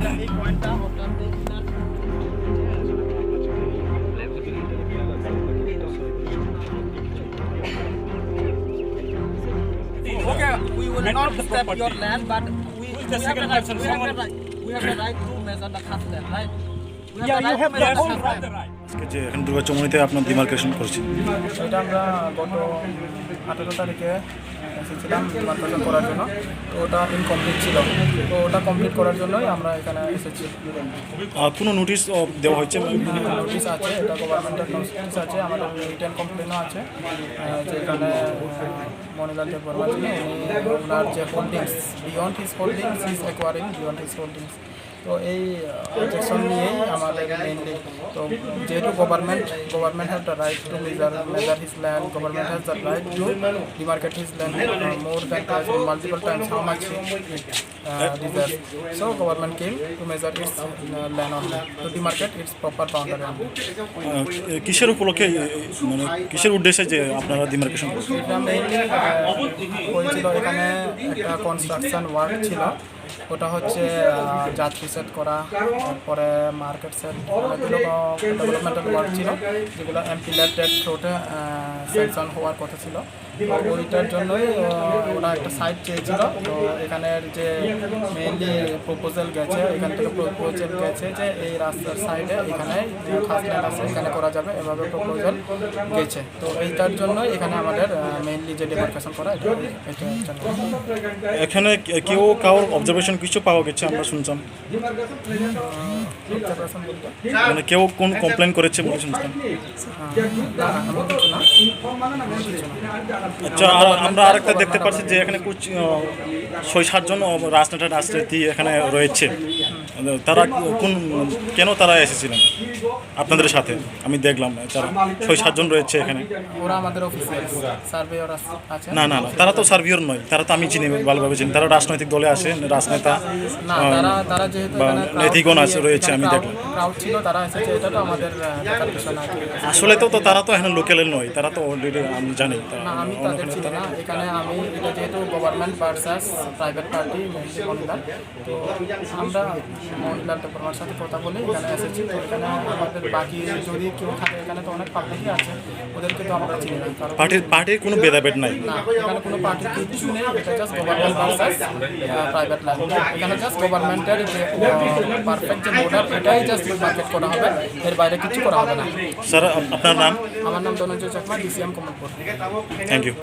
Okay, we will not step your land, but we have the right to measure the custom, right? Yeah, you have the whole right. আজকে যে এখানে দুর্গাচমনিতে আপনার demarcation করছি, এটা আমরা গত 18 তারিখে এসেছিলাম ডিমার্কেশন করার জন্য। তো ওটা ইনকমপ্লিট ছিল, তো ওটা কমপ্লিট করার জন্যই আমরা এখানে এসেছি। কোনো নোটিশ দেওয়া হয়েছে? নোটিশ আছে, এটা গভর্নমেন্টের নোটিশ আছে, আমাদের রিটেন কমপ্লেনও আছে যে এখানে মনিলাল দেব বর্মা যিনি ওনার যে holdings beyond his holdings is acquiring beyond his holdings. তো এই অবজেকশন নিয়েই আমাদের মেইনলি, তো যেহেতু government has the right to measure his land, government has the right two demarcate his land more than multiple Times how much deserves. So government came to measure its land only, to demarcate its proper boundary only. কিসের উপলক্ষে, মানে কিসের উদ্দেশ্যে যে আপনারা demarcation করছেন? এটা mainly হয়েছিল, এখানে একটা কনস্ট্রাকশন ওয়ার্ক ছিল, ওটা হচ্ছে যাত্রী সেট করা, তারপরে মার্কেট সেট, অনেকগুলো ডেভেলপমেন্টাল ওয়ার্ক ছিল যেগুলো এমপিলেটেড থ্রুতে স্যাংশন হওয়ার কথা ছিল। ওইটার জন্যই ওরা একটা সাইট চেয়েছিল। তো এখানের যে মেইনলি প্রপোজাল গেছে, এখান থেকে প্রপোজাল গেছে যে এই রাস্তার সাইডে এখানে খাসল্যান্ড আছে, এখানে করা যাবে, এভাবে প্রপোজাল গেছে। তো এইটার জন্যই এখানে আমাদের মেইনলি যে ডিমার্কেশন করা এটা। এখানে কেউ কারোর অবজারভেশন কিছু পাওয়া গেছে? আমরা শুনছিলাম মানে কেউ কোন কমপ্লেন করেছে বলে শুনছিলাম। আচ্ছা, আর আমরা আরেকটা দেখতে পাচ্ছি যে এখানে 6-7 জন রাজনীতি এখানে রয়েছে। তারা কেন তারা এসেছিলেন আপনাদের সাথে? আমি দেখলাম তারা 6-7 জন রয়েছে এখানে। ওরা আমাদের অফিসিয়াল সার্ভেয়র আছে। না, তারা তো সার্ভেয়র নয়, তারা তো আমি চিনি, ভালোভাবে চিনি। তারা রাজনৈতিক দলে আসে, রাজনেতা তারা যেহেতু নেতিগণ আছে রয়েছে, আমি দেখলাম ক্রাউড ছিল, তারা এসেছে, এটা তো আমাদের দেখার বিষয় না। আসলে তো তারা তো এখানে লোকালের নয়, তারা তো অলরেডি আমি জানি। না, আমি তাদের চিনি না। এখানে আমি এটা যেহেতু গভর্নমেন্ট ভার্সাস প্রাইভেট পার্টি মহিলাল, তো আমরা মহিলাল দেববর্মার সাথে কথা বলে এখানে এসেছি। তো এখানে আমাদের বাকি যদি কেউ থাকে, এখানে তো অনেক পাবলিকই আছে, ওদেরকে তো আমরা চিনি না। কারণ পার্টির কোনো ভেদাভেদ নাই, না, এখানে কোনো পার্টির কিছু নেই। এটা just government versus private land. এখানে জাস্ট গভর্নমেন্টের যে পারফেক্ট যে বর্ডার, এটাই জাস্ট মার্কেট করা হবে, এর বাইরে কিছু করা হবে না। স্যার আপনার নাম? আমার নাম Dhananjay Chakma, DCM Kamalpur. Thank you.